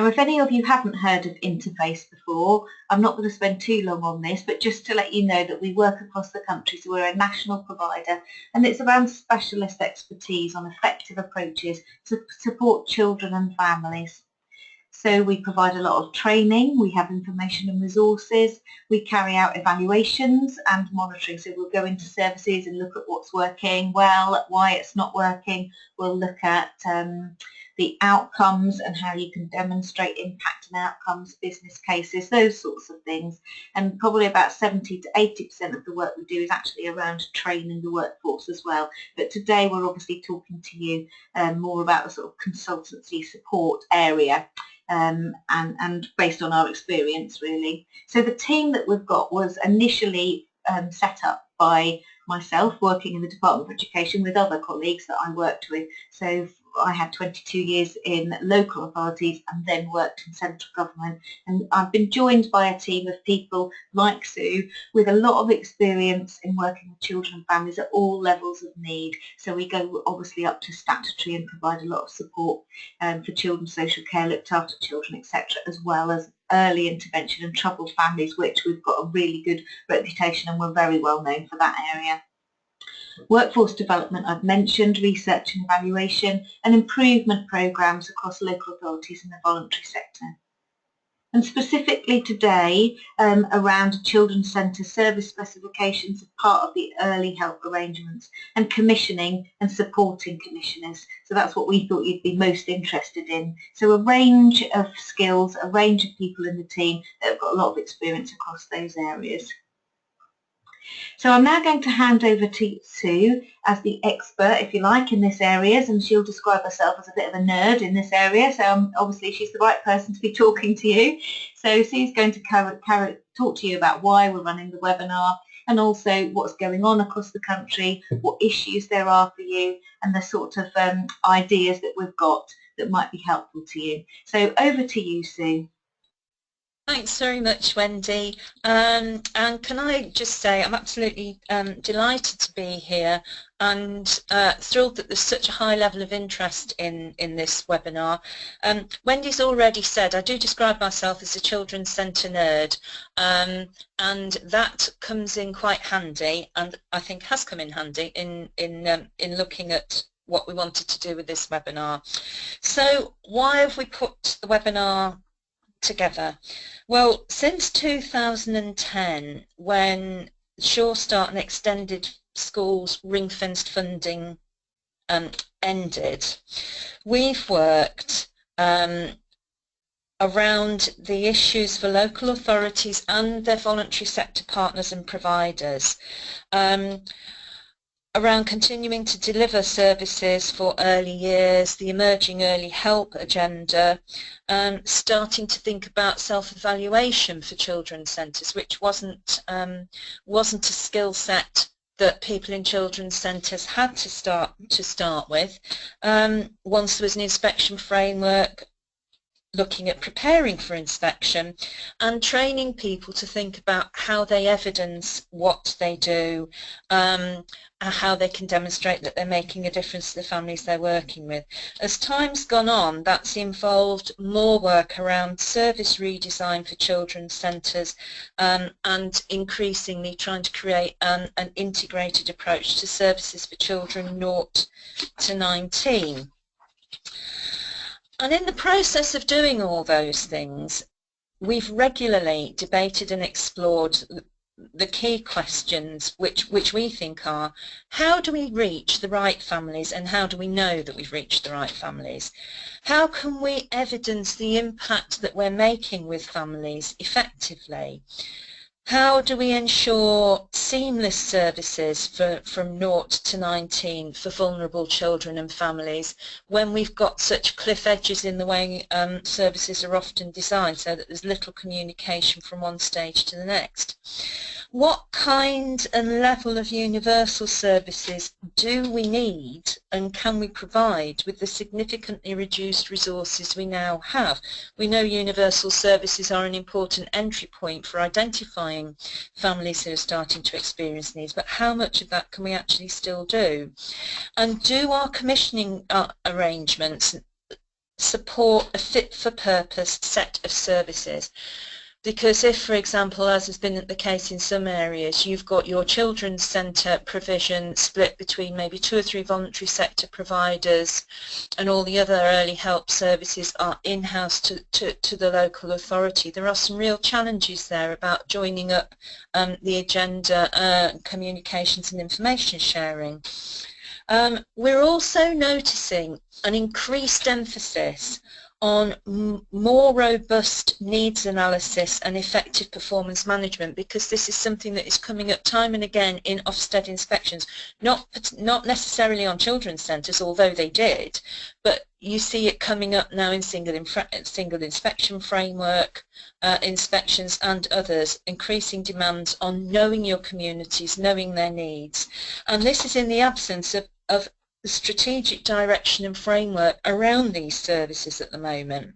Now, if any of you haven't heard of Interface before, I'm not going to spend too long on this, but just to let you know that we work across the country, so we're a national provider, and it's around specialist expertise on effective approaches to support children and families. So we provide a lot of training, we have information and resources, we carry out evaluations and monitoring. So we'll go into services and look at what's working well, why it's not working. We'll look at the outcomes and how you can demonstrate impact and outcomes, business cases, those sorts of things. And probably about 70 to 80% of the work we do is actually around training the workforce as well. But today we're obviously talking to you more about the sort of consultancy support area. And based on our experience, really. So the team that we've got was initially set up by myself working in the Department of Education with other colleagues that I worked with. So I had 22 years in local authorities and then worked in central government, and I've been joined by a team of people like Sue with a lot of experience in working with children and families at all levels of need. So we go obviously up to statutory and provide a lot of support for children's social care, looked after children, etc., as well as early intervention and troubled families, which we've got a really good reputation and we're very well known for that area. Workforce development I've mentioned, research and evaluation, and improvement programmes across local authorities and the voluntary sector. And specifically today around children's centre service specifications as part of the early help arrangements and commissioning and supporting commissioners. So that's what we thought you'd be most interested in. So a range of skills, a range of people in the team that have got a lot of experience across those areas. So I'm now going to hand over to Sue as the expert, if you like, in this area, and she'll describe herself as a bit of a nerd in this area, so obviously she's the right person to be talking to you. So Sue's going to talk to you about why we're running the webinar and also what's going on across the country, what issues there are for you, and the sort of ideas that we've got that might be helpful to you. So over to you, Sue. Thanks very much, Wendy. And can I just say I'm absolutely delighted to be here and thrilled that there's such a high level of interest in this webinar. Wendy's already said I do describe myself as a children's centre nerd, and that comes in quite handy, and I think has come in handy in looking at what we wanted to do with this webinar. So why have we put the webinar together? Well, since 2010, when Sure Start and Extended Schools ring-fenced funding ended, we've worked around the issues for local authorities and their voluntary sector partners and providers, around continuing to deliver services for early years, the emerging early help agenda, starting to think about self-evaluation for children's centres, which wasn't a skill set that people in children's centres had to start with. Once there was an inspection framework, looking at preparing for inspection and training people to think about how they evidence what they do, how they can demonstrate that they're making a difference to the families they're working with. As time's gone on, that's involved more work around service redesign for children's centres, and increasingly trying to create an integrated approach to services for children 0 to 19. And in the process of doing all those things, we've regularly debated and explored the key questions which we think are: how do we reach the right families, and how do we know that we've reached the right families? How can we evidence the impact that we're making with families effectively? How do we ensure seamless services from 0 to 19 for vulnerable children and families when we've got such cliff edges in the way services are often designed, so that there's little communication from one stage to the next? What kind and level of universal services do we need and can we provide with the significantly reduced resources we now have? We know universal services are an important entry point for identifying families who are starting to experience needs, but how much of that can we actually still do? And do our commissioning arrangements support a fit-for-purpose set of services. Because if, for example, as has been the case in some areas, you've got your children's centre provision split between maybe 2 or 3 voluntary sector providers, and all the other early help services are in-house to the local authority, there are some real challenges there about joining up the agenda, communications and information sharing. We're also noticing an increased emphasis on more robust needs analysis and effective performance management, because this is something that is coming up time and again in Ofsted inspections, not necessarily on children's centres, although they did, but you see it coming up now in single inspection framework inspections and others, increasing demands on knowing your communities, knowing their needs. And this is in the absence of the strategic direction and framework around these services at the moment.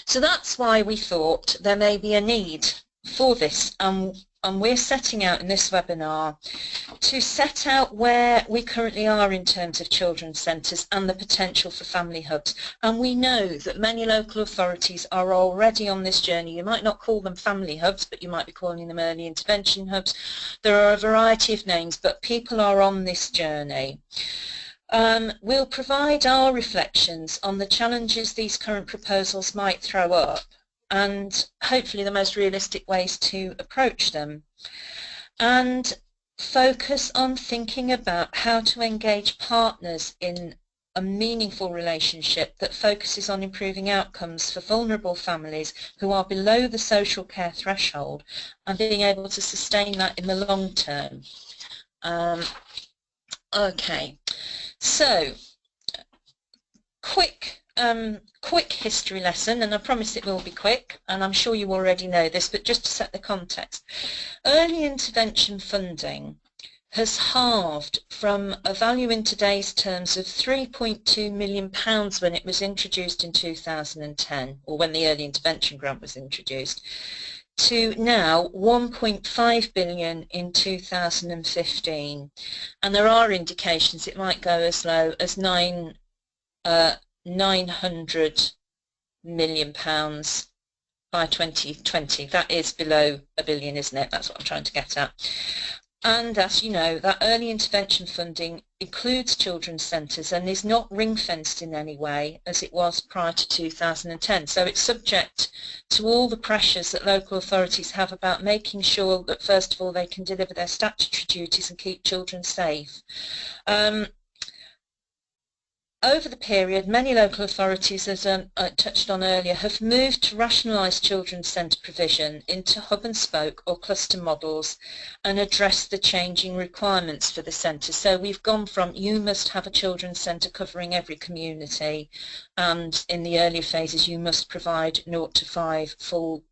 So that's why we thought there may be a need for this, and we're setting out in this webinar to set out where we currently are in terms of children's centres and the potential for family hubs. And we know that many local authorities are already on this journey. You might not call them family hubs, but you might be calling them early intervention hubs. There are a variety of names, but people are on this journey. We'll provide our reflections on the challenges these current proposals might throw up, and hopefully the most realistic ways to approach them, and focus on thinking about how to engage partners in a meaningful relationship that focuses on improving outcomes for vulnerable families who are below the social care threshold, and being able to sustain that in the long term. Okay, so quick history lesson, and I promise it will be quick, and I'm sure you already know this, but just to set the context. Early intervention funding has halved from a value in today's terms of £3.2 million when it was introduced in 2010, or when the early intervention grant was introduced, to now 1.5 billion in 2015, and there are indications it might go as low as 900 million pounds by 2020. That is below a billion, isn't it? That's what I'm trying to get at. And as you know, that early intervention funding includes children's centres and is not ring-fenced in any way as it was prior to 2010. So it's subject to all the pressures that local authorities have about making sure that, first of all, they can deliver their statutory duties and keep children safe. Over the period, many local authorities, as I touched on earlier, have moved to rationalise children's centre provision into hub and spoke or cluster models and address the changing requirements for the centre. So we've gone from you must have a children's centre covering every community, and in the earlier phases you must provide 0 to 5 full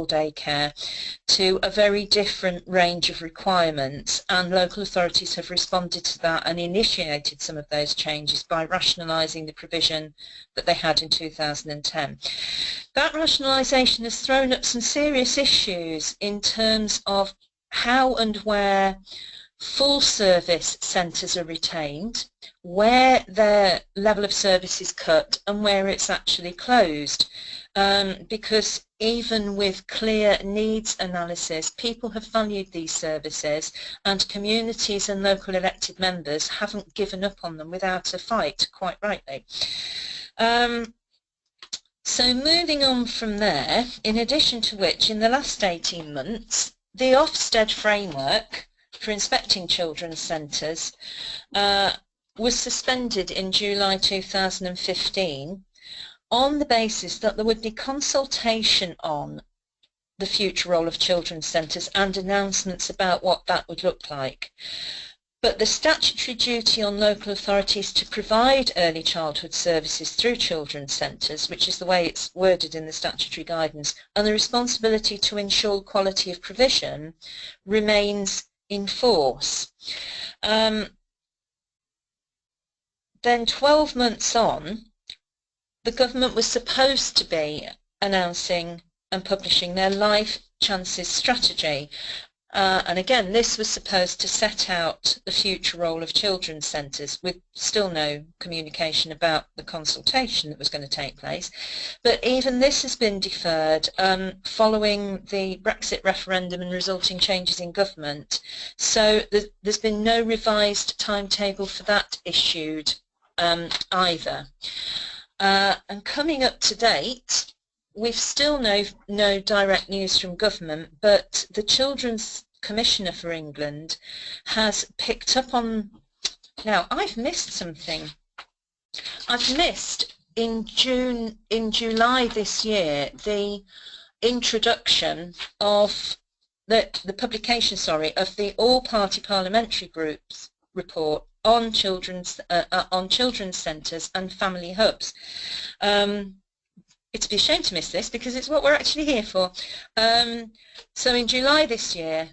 day care, to a very different range of requirements, and local authorities have responded to that and initiated some of those changes by rationalising the provision that they had in 2010. That rationalisation has thrown up some serious issues in terms of how and where full service centres are retained, where their level of service is cut and where it's actually closed. Because even with clear needs analysis, people have valued these services, and communities and local elected members haven't given up on them without a fight, quite rightly. So moving on from there, in addition to which, in the last 18 months, the Ofsted framework for inspecting children's centres was suspended in July 2015 on the basis that there would be consultation on the future role of children's centres and announcements about what that would look like. But the statutory duty on local authorities to provide early childhood services through children's centres, which is the way it's worded in the statutory guidance, and the responsibility to ensure quality of provision remains in force. Then 12 months on, the government was supposed to be announcing and publishing their Life Chances strategy, And again, this was supposed to set out the future role of children's centres, with still no communication about the consultation that was going to take place. But even this has been deferred following the Brexit referendum and resulting changes in government. So there's been no revised timetable for that issued either. And coming up to date, we've still no direct news from government, but the Children's Commissioner for England has picked up on... Now, I've missed something. I've missed in July this year, the introduction of the publication, of the All-Party Parliamentary Group's report on children's centres and family hubs. It's a shame to miss this because it's what we're actually here for. So in July this year,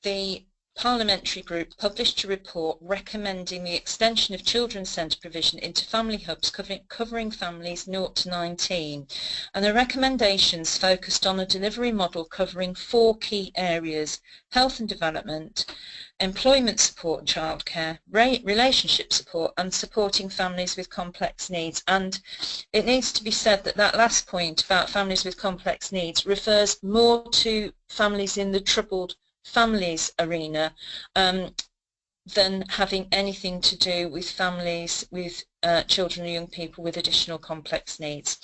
the Parliamentary Group published a report recommending the extension of children's centre provision into family hubs covering families 0 to 19. And the recommendations focused on a delivery model covering 4 key areas: health and development, employment support and childcare, relationship support, and supporting families with complex needs. And it needs to be said that that last point about families with complex needs refers more to families in the troubled families arena than having anything to do with families with children or young people with additional complex needs.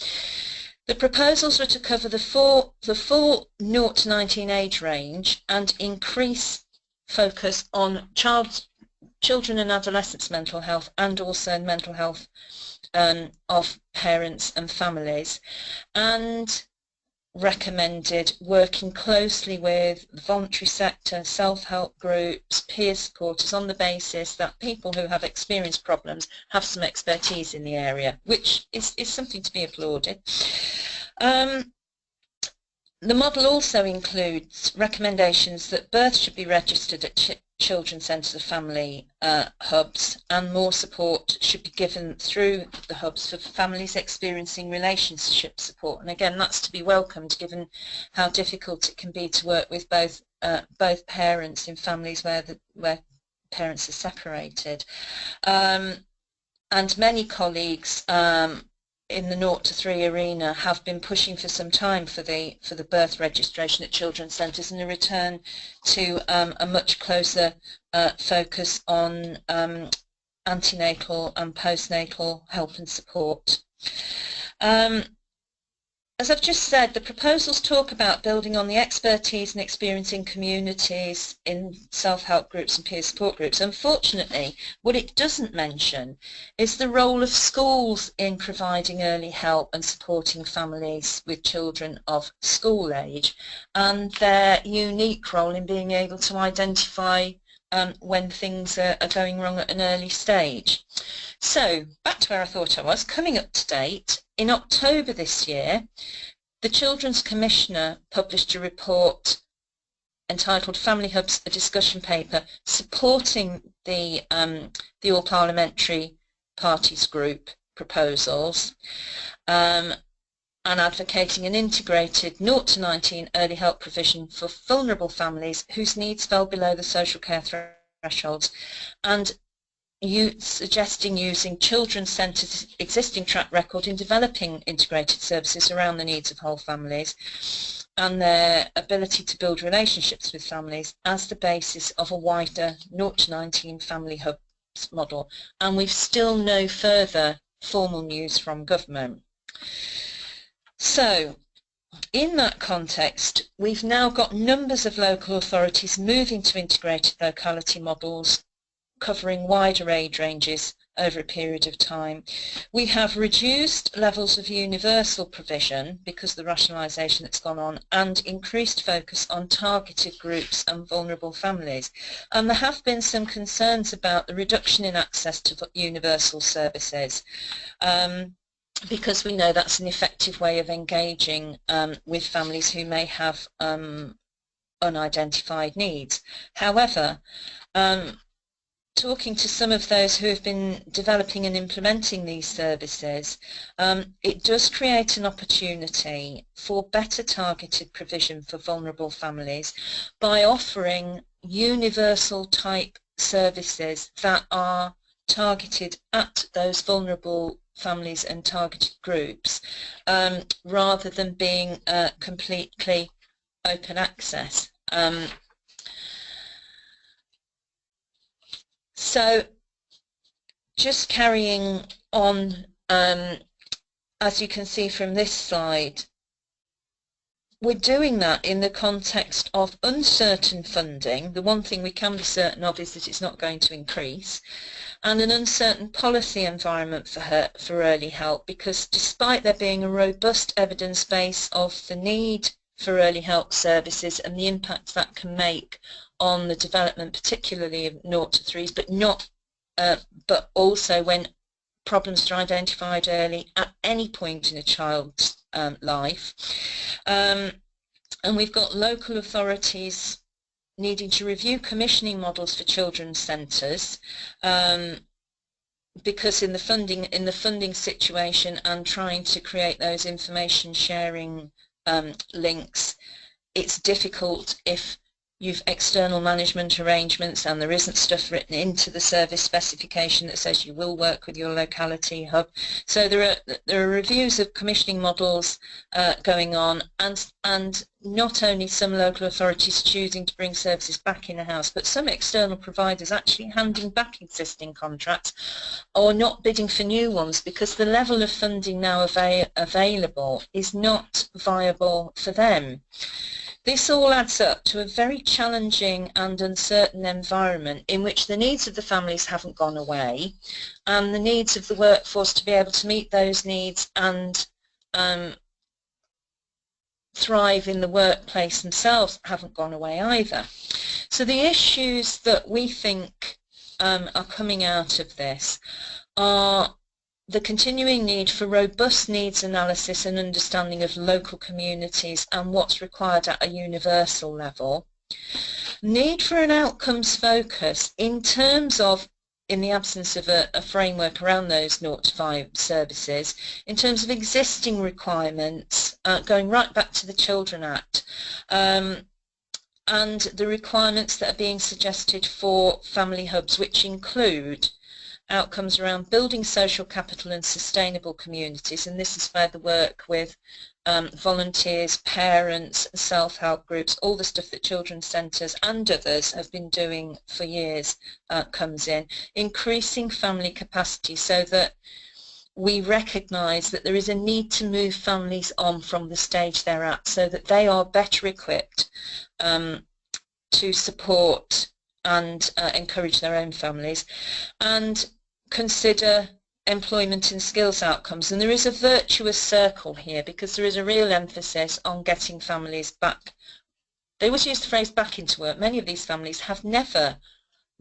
The proposals were to cover the full 0 to 19 age range and increase focus on children and adolescents' mental health, and also mental health of parents and families, and recommended working closely with the voluntary sector, self-help groups, peer supporters, on the basis that people who have experienced problems have some expertise in the area, which is something to be applauded. The model also includes recommendations that birth should be registered at children's centres of family hubs, and more support should be given through the hubs for families experiencing relationship support. And again, that's to be welcomed given how difficult it can be to work with both parents in families where parents are separated. And many colleagues in the 0 to 3 arena have been pushing for some time for the birth registration at children's centres and a return to a much closer focus on antenatal and postnatal help and support. As I've just said, the proposals talk about building on the expertise and experience in communities, in self-help groups and peer support groups. Unfortunately, what it doesn't mention is the role of schools in providing early help and supporting families with children of school age, and their unique role in being able to identify when things are going wrong at an early stage. So, back to where I thought I was, coming up to date, in October this year, the Children's Commissioner published a report entitled Family Hubs, a discussion paper, supporting the All Parliamentary Parties Group proposals and advocating an integrated 0 to 19 early help provision for vulnerable families whose needs fell below the social care thresholds, and suggesting using children's centres' existing track record in developing integrated services around the needs of whole families and their ability to build relationships with families as the basis of a wider 0 to 19 family hubs model. And we've still no further formal news from government. So, in that context, we've now got numbers of local authorities moving to integrated locality models covering wider age ranges over a period of time. We have reduced levels of universal provision because of the rationalisation that's gone on, and increased focus on targeted groups and vulnerable families. And there have been some concerns about the reduction in access to universal services, because we know that's an effective way of engaging with families who may have unidentified needs. However, talking to some of those who have been developing and implementing these services, it does create an opportunity for better targeted provision for vulnerable families by offering universal type services that are targeted at those vulnerable families and targeted groups, rather than being completely open access. So just carrying on, as you can see from this slide, we're doing that in the context of uncertain funding. The one thing we can be certain of is that it's not going to increase, and an uncertain policy environment for early help, because despite there being a robust evidence base of the need for early help services and the impact that can make on the development, particularly of 0 to 3s, but also when problems are identified early at any point in a child's life. And we've got local authorities needing to review commissioning models for children's centres, because in the funding situation and trying to create those information sharing links, it's difficult if you've external management arrangements and there isn't stuff written into the service specification that says you will work with your locality hub. So there are reviews of commissioning models going on, and not only some local authorities choosing to bring services back in-house, but some external providers actually handing back existing contracts or not bidding for new ones because the level of funding now available is not viable for them. This all adds up to a very challenging and uncertain environment in which the needs of the families haven't gone away, and the needs of the workforce to be able to meet those needs and thrive in the workplace themselves haven't gone away either. So the issues that we think are coming out of this are the continuing need for robust needs analysis and understanding of local communities and what's required at a universal level. Need for an outcomes focus in terms of, in the absence of a framework around those 0 to 5 services, in terms of existing requirements, going right back to the Children Act, and the requirements that are being suggested for family hubs, which include outcomes around building social capital and sustainable communities, and this is where the work with volunteers, parents, self-help groups, all the stuff that children's centres and others have been doing for years comes in. Increasing family capacity so that we recognise that there is a need to move families on from the stage they're at so that they are better equipped to support and encourage their own families, and consider employment and skills outcomes. And there is a virtuous circle here because there is a real emphasis on getting families back. They always use the phrase back into work. Many of these families have never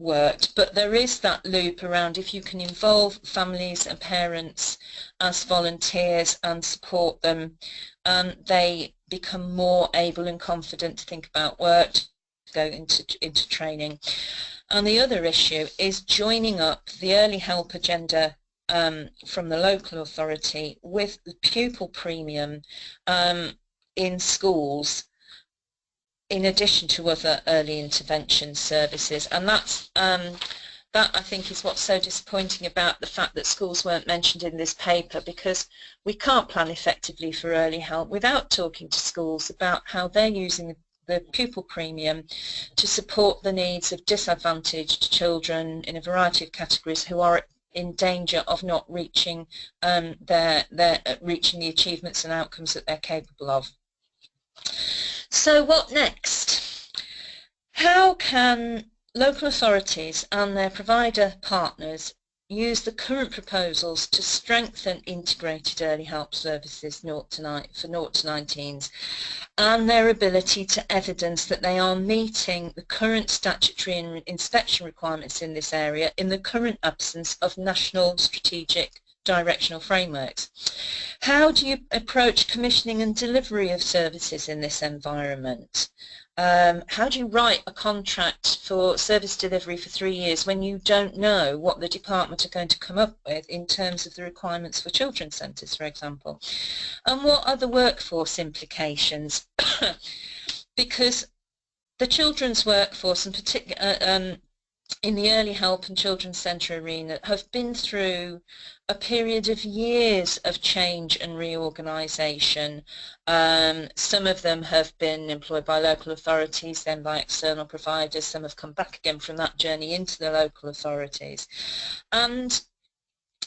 worked, but there is that loop around if you can involve families and parents as volunteers and support them, they become more able and confident to think about work, to go into training. And the other issue is joining up the early help agenda from the local authority with the pupil premium in schools, in addition to other early intervention services. And that's that, I think, is what's so disappointing about the fact that schools weren't mentioned in this paper, because we can't plan effectively for early help without talking to schools about how they're using the pupil premium to support the needs of disadvantaged children in a variety of categories who are in danger of not reaching reaching the achievements and outcomes that they're capable of. So what next? How can local authorities and their provider partners use the current proposals to strengthen integrated early help services for 0 to 19s and their ability to evidence that they are meeting the current statutory and inspection requirements in this area in the current absence of national strategic directional frameworks? How do you approach commissioning and delivery of services in this environment? How do you write a contract for service delivery for 3 years when you don't know what the department are going to come up with in terms of the requirements for children's centres, for example? And what are the workforce implications? Because the children's workforce, and particularly in the early help and children's centre arena, have been through a period of years of change and reorganisation. Some of them have been employed by local authorities, then by external providers. Some have come back again from that journey into the local authorities. And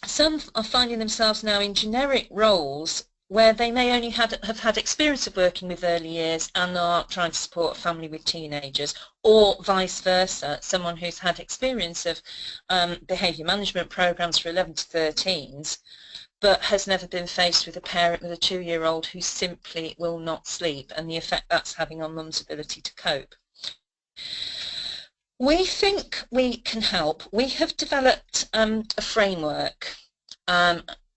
some are finding themselves now in generic roles where they may only have had experience of working with early years and are trying to support a family with teenagers, or vice versa, someone who's had experience of behaviour management programmes for 11 to 13s, but has never been faced with a parent with a 2-year-old who simply will not sleep, and the effect that's having on mum's ability to cope. We think we can help. We have developed a framework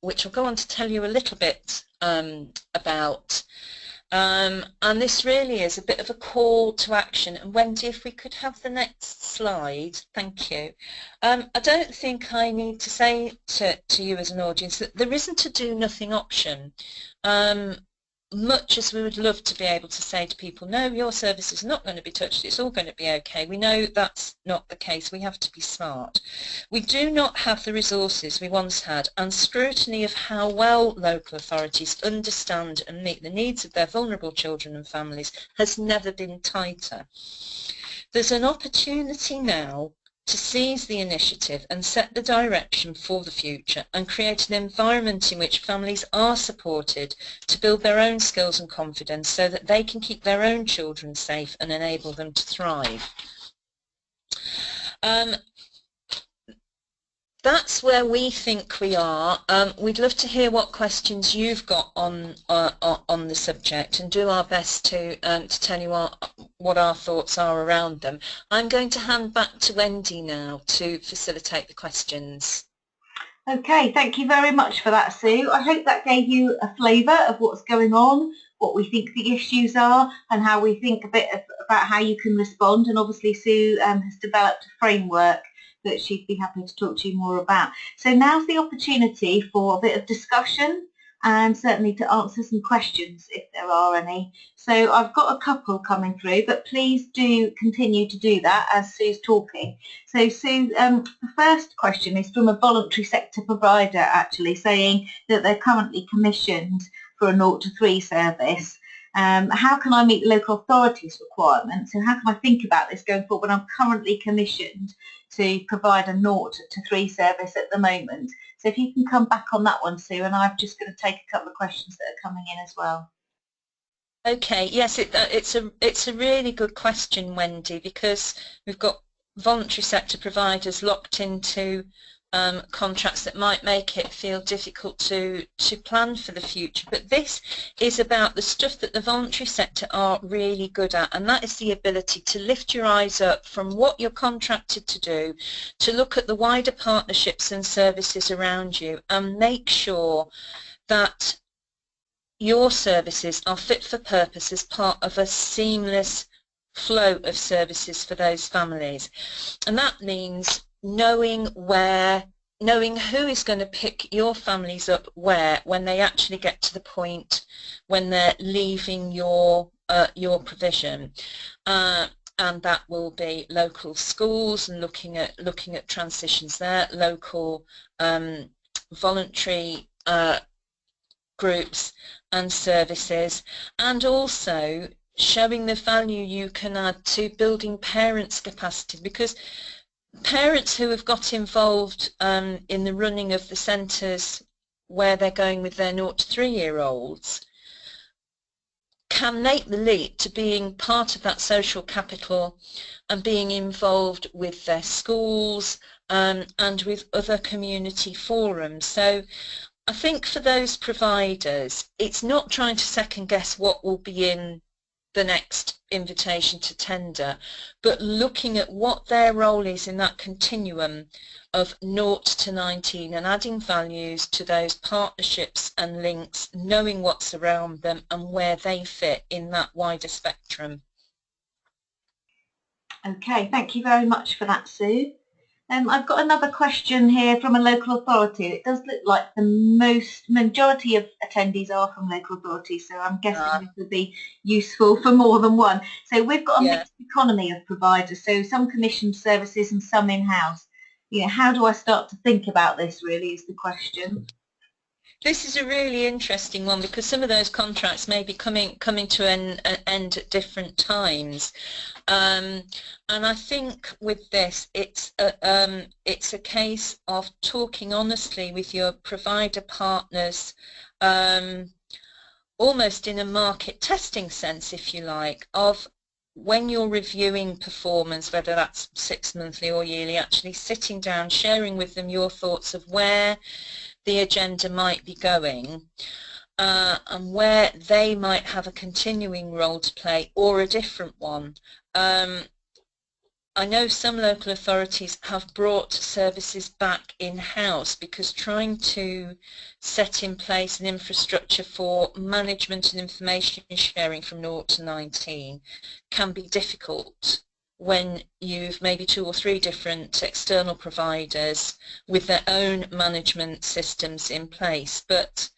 which I'll go on to tell you a little bit about. And this really is a bit of a call to action. And Wendy, if we could have the next slide, thank you. I don't think I need to say to you as an audience that there isn't a do nothing option. Much as we would love to be able to say to people, no, your service is not going to be touched, it's all going to be okay, we know that's not the case. We have to be smart. We do not have the resources we once had, and scrutiny of how well local authorities understand and meet the needs of their vulnerable children and families has never been tighter. There's an opportunity now to seize the initiative and set the direction for the future and create an environment in which families are supported to build their own skills and confidence so that they can keep their own children safe and enable them to thrive. That's where we think we are. We'd love to hear what questions you've got on the subject, and do our best to tell you what our thoughts are around them. I'm going to hand back to Wendy now to facilitate the questions. Okay, thank you very much for that, Sue. I hope that gave you a flavour of what's going on, what we think the issues are, and how we think a bit about how you can respond. And obviously Sue has developed a framework that she'd be happy to talk to you more about. So now's the opportunity for a bit of discussion and certainly to answer some questions if there are any. So I've got a couple coming through, but please do continue to do that as Sue's talking. So Sue, the first question is from a voluntary sector provider actually, saying that they're currently commissioned for a 0 to 3 service. How can I meet the local authorities' requirements, and how can I think about this going forward when I'm currently commissioned to provide a 0 to 3 service at the moment? So if you can come back on that one, Sue, and I'm just going to take a couple of questions that are coming in as well. Okay, yes, it's a really good question, Wendy, because we've got voluntary sector providers locked into contracts that might make it feel difficult to plan for the future. But this is about the stuff that the voluntary sector are really good at, and that is the ability to lift your eyes up from what you're contracted to do, to look at the wider partnerships and services around you and make sure that your services are fit for purpose as part of a seamless flow of services for those families. And that means knowing who is going to pick your families up where when they actually get to the point when they're leaving your provision, and that will be local schools and looking at transitions there, local voluntary groups and services, and also showing the value you can add to building parents' capacity, because parents who have got involved in the running of the centres where they're going with their 0 to 3-year-olds can make the leap to being part of that social capital and being involved with their schools and with other community forums. So I think for those providers, it's not trying to second guess what will be in the next invitation to tender, but looking at what their role is in that continuum of 0 to 19 and adding values to those partnerships and links, knowing what's around them and where they fit in that wider spectrum. Okay, thank you very much for that, Sue. I've got another question here from a local authority. It does look like the majority of attendees are from local authorities, so I'm guessing Ah, this will be useful for more than one. So we've got a yeah. mixed economy of providers, so some commissioned services and some in-house. How do I start to think about this, really, is the question. This is a really interesting one because some of those contracts may be coming to an end at different times. And I think with this, it's a case of talking honestly with your provider partners, almost in a market testing sense, if you like, of when you're reviewing performance, whether that's 6 monthly or yearly, actually sitting down, sharing with them your thoughts of where the agenda might be going, and where they might have a continuing role to play or a different one. I know some local authorities have brought services back in-house because trying to set in place an infrastructure for management and information sharing from 0 to 19 can be difficult when you've maybe 2 or 3 different external providers with their own management systems in place. But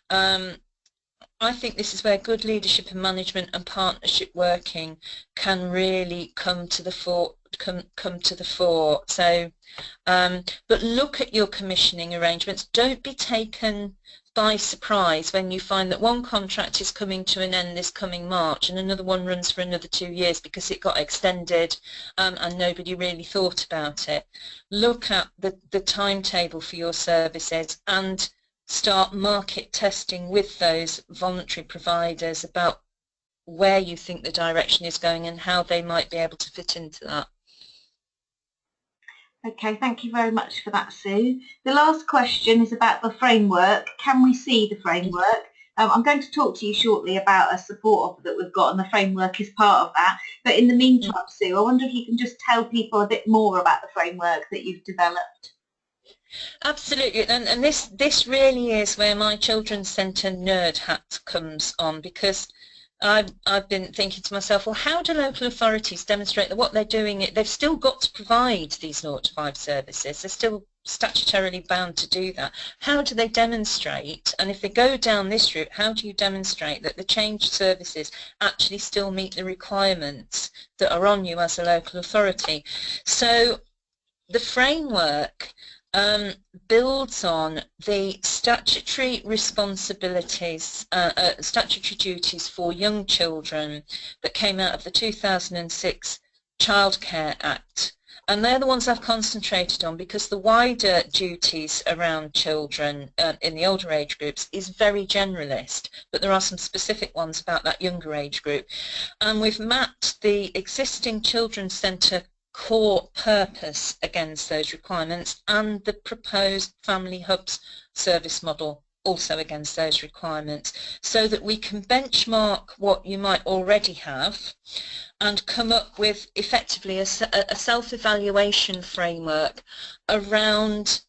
I think this is where good leadership and management and partnership working can really come to the fore. So, but look at your commissioning arrangements. Don't be taken by surprise when you find that one contract is coming to an end this coming March and another one runs for another 2 years because it got extended and nobody really thought about it. Look at the timetable for your services and start market testing with those voluntary providers about where you think the direction is going and how they might be able to fit into that. Okay, thank you very much for that, Sue. The last question is about the framework. Can we see the framework? I'm going to talk to you shortly about a support offer that we've got, and the framework is part of that. But in the meantime, Sue, I wonder if you can just tell people a bit more about the framework that you've developed. Absolutely, and this really is where my children's centre nerd hat comes on, because I've been thinking to myself, well, how do local authorities demonstrate that what they're doing, they've still got to provide these 0 to 5 services, they're still statutorily bound to do that. How do they demonstrate, and if they go down this route, how do you demonstrate that the changed services actually still meet the requirements that are on you as a local authority? So the framework builds on the statutory responsibilities, statutory duties for young children that came out of the 2006 Childcare Act. And they're the ones I've concentrated on because the wider duties around children in the older age groups is very generalist, but there are some specific ones about that younger age group. And we've mapped the existing children's centre core purpose against those requirements and the proposed family hubs service model also against those requirements, so that we can benchmark what you might already have and come up with effectively a self-evaluation framework around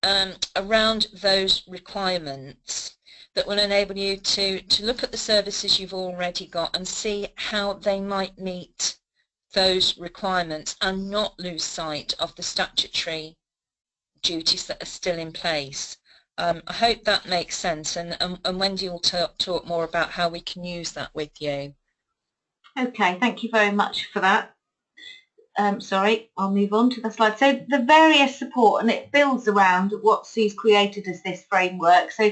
those requirements that will enable you to look at the services you've already got and see how they might meet those requirements and not lose sight of the statutory duties that are still in place. I hope that makes sense, and Wendy will talk more about how we can use that with you. Okay, thank you very much for that. Sorry, I'll move on to the slide. So the various support, and it builds around what Sue's created as this framework. So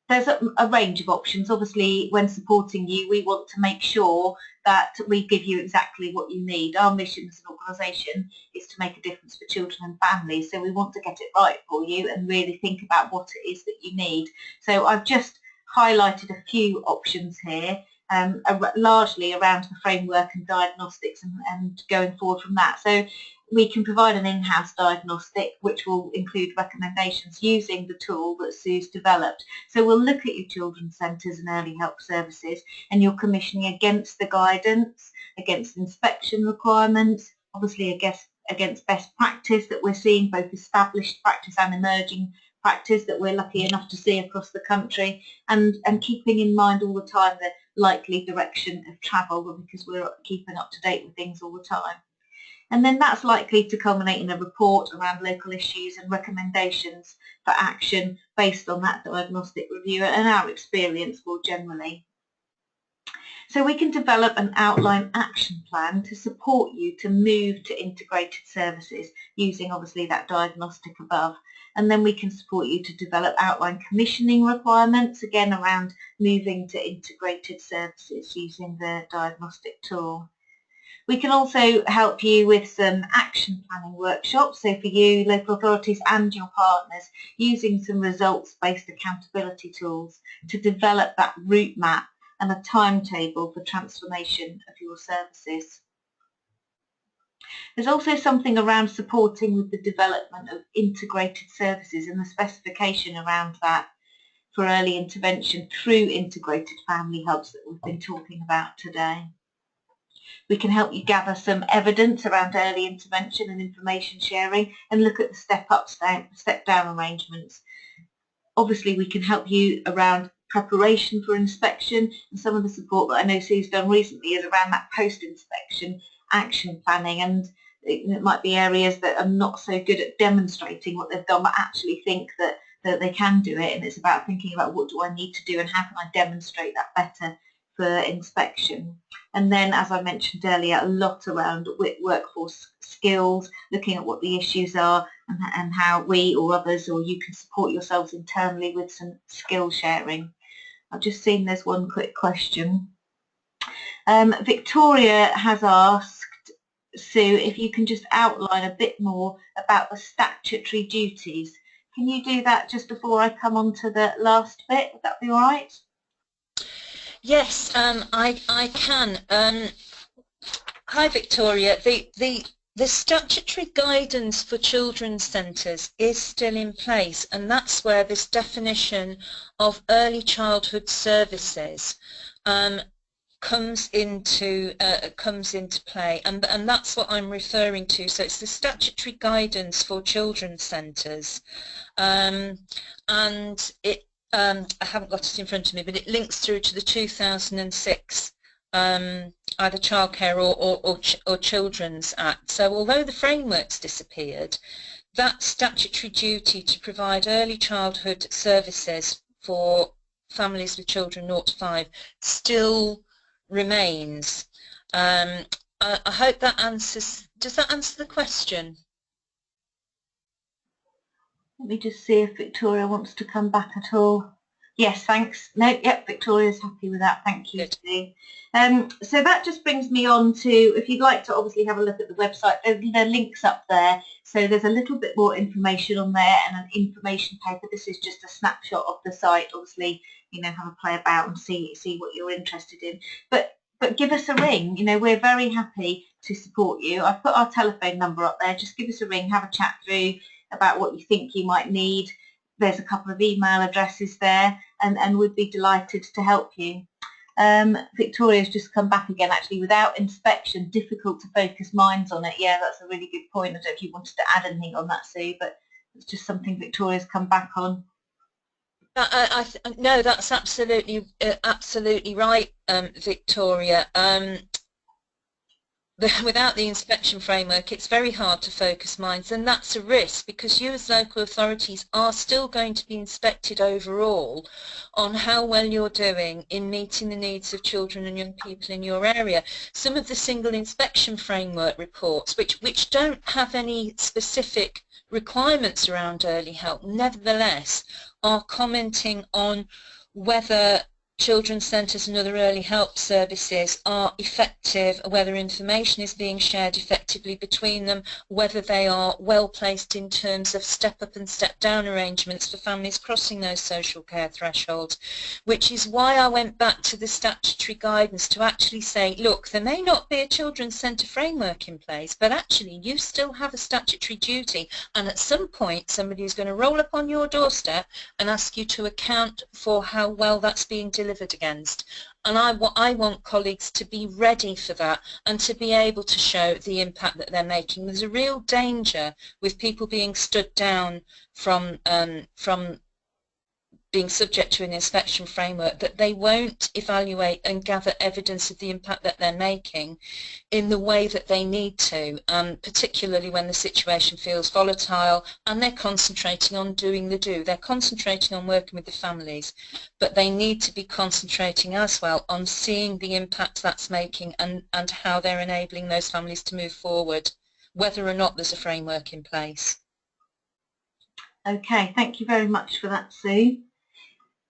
there's a range of options. Obviously, when supporting you, we want to make sure that we give you exactly what you need. Our mission as an organisation is to make a difference for children and families, so we want to get it right for you and really think about what it is that you need. So I've just highlighted a few options here, largely around the framework and diagnostics and going forward from that. So we can provide an in-house diagnostic which will include recommendations using the tool that Sue's developed. So we'll look at your children's centres and early help services and your commissioning against the guidance, against inspection requirements, obviously against best practice that we're seeing, both established practice and emerging practice that we're lucky enough to see across the country, and keeping in mind all the time the likely direction of travel, because we're keeping up to date with things all the time. And then that's likely to culminate in a report around local issues and recommendations for action based on that diagnostic review and our experience more generally. So we can develop an outline action plan to support you to move to integrated services using obviously that diagnostic above. And then we can support you to develop outline commissioning requirements, again around moving to integrated services using the diagnostic tool. We can also help you with some action planning workshops, so for you, local authorities and your partners, using some results-based accountability tools to develop that route map and a timetable for transformation of your services. There's also something around supporting with the development of integrated services and the specification around that for early intervention through integrated family hubs that we've been talking about today. We can help you gather some evidence around early intervention and information sharing and look at the step-up, step-down arrangements. Obviously, we can help you around preparation for inspection, and some of the support that I know Sue's done recently is around that post-inspection action planning, and it might be areas that are not so good at demonstrating what they've done but actually think that they can do it, and it's about thinking about what do I need to do and how can I demonstrate that better for inspection. And then, as I mentioned earlier, a lot around workforce skills, looking at what the issues are and how we or others or you can support yourselves internally with some skill sharing. I've just seen there's one quick question. Victoria has asked, Sue, if you can just outline a bit more about the statutory duties. Can you do that just before I come on to the last bit? Would that be all right? Yes, I can. Hi, Victoria. The statutory guidance for children's centres is still in place, and that's where this definition of early childhood services comes into play, and that's what I'm referring to. So it's the statutory guidance for children's centres, and it I haven't got it in front of me, but it links through to the 2006 either Childcare or Children's Act. So although the framework's disappeared, that statutory duty to provide early childhood services for families with children 0 to 5 still remains. I hope that answers. Does that answer the question? Let me just see if Victoria wants to come back at all. Yes, thanks. No, yep, Victoria's happy with that. Thank you, Sue. So that just brings me on to, if you'd like to obviously have a look at the website, the link's up there. So there's a little bit more information on there and an information paper. This is just a snapshot of the site. Obviously, you know, have a play about and see what you're interested in. But give us a ring. You know, we're very happy to support you. I've put our telephone number up there. Just give us a ring, have a chat through about what you think you might need. There's a couple of email addresses there, and we'd be delighted to help you. Victoria's just come back again. Actually, without inspection, difficult to focus minds on it. Yeah, that's a really good point. I don't know if you wanted to add anything on that, Sue, but it's just something Victoria's come back on. No, that's absolutely right, Victoria. Without the inspection framework, it's very hard to focus minds, and that's a risk because you as local authorities are still going to be inspected overall on how well you're doing in meeting the needs of children and young people in your area. Some of the single inspection framework reports, which don't have any specific requirements around early help, nevertheless are commenting on whether children's centres and other early help services are effective, whether information is being shared effectively between them, whether they are well placed in terms of step up and step down arrangements for families crossing those social care thresholds, which is why I went back to the statutory guidance to actually say, look, there may not be a children's centre framework in place, but actually you still have a statutory duty, and at some point somebody is going to roll up on your doorstep and ask you to account for how well that's being delivered against. And I want colleagues to be ready for that and to be able to show the impact that they're making. There's a real danger with people being stood down from being subject to an inspection framework, that they won't evaluate and gather evidence of the impact that they're making in the way that they need to, particularly when the situation feels volatile and they're concentrating on doing the do. They're concentrating on working with the families, but they need to be concentrating as well on seeing the impact that's making and how they're enabling those families to move forward, whether or not there's a framework in place. Okay, thank you very much for that, Sue.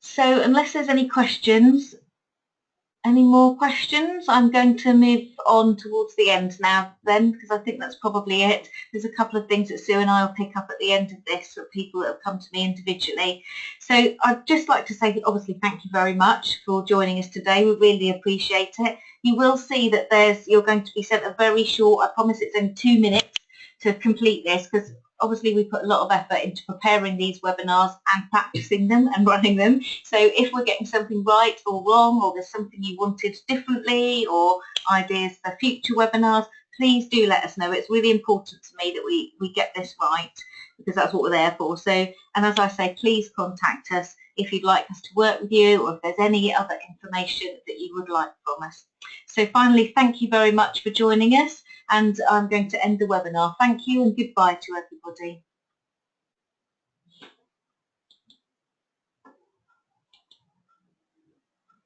So unless there's any questions, any more questions? I'm going to move on towards the end now then, because I think that's probably it. There's a couple of things that Sue and I will pick up at the end of this for people that have come to me individually. So I'd just like to say, obviously, thank you very much for joining us today. We really appreciate it. You will see that you're going to be sent a very short, I promise it's in 2 minutes to complete this, because obviously we put a lot of effort into preparing these webinars and practicing them and running them. So if we're getting something right or wrong, or there's something you wanted differently, or ideas for future webinars, please do let us know. It's really important to me that we get this right, because that's what we're there for. So, and as I say, please contact us if you'd like us to work with you, or if there's any other information that you would like from us. So finally, thank you very much for joining us, and I'm going to end the webinar. Thank you and goodbye to everybody.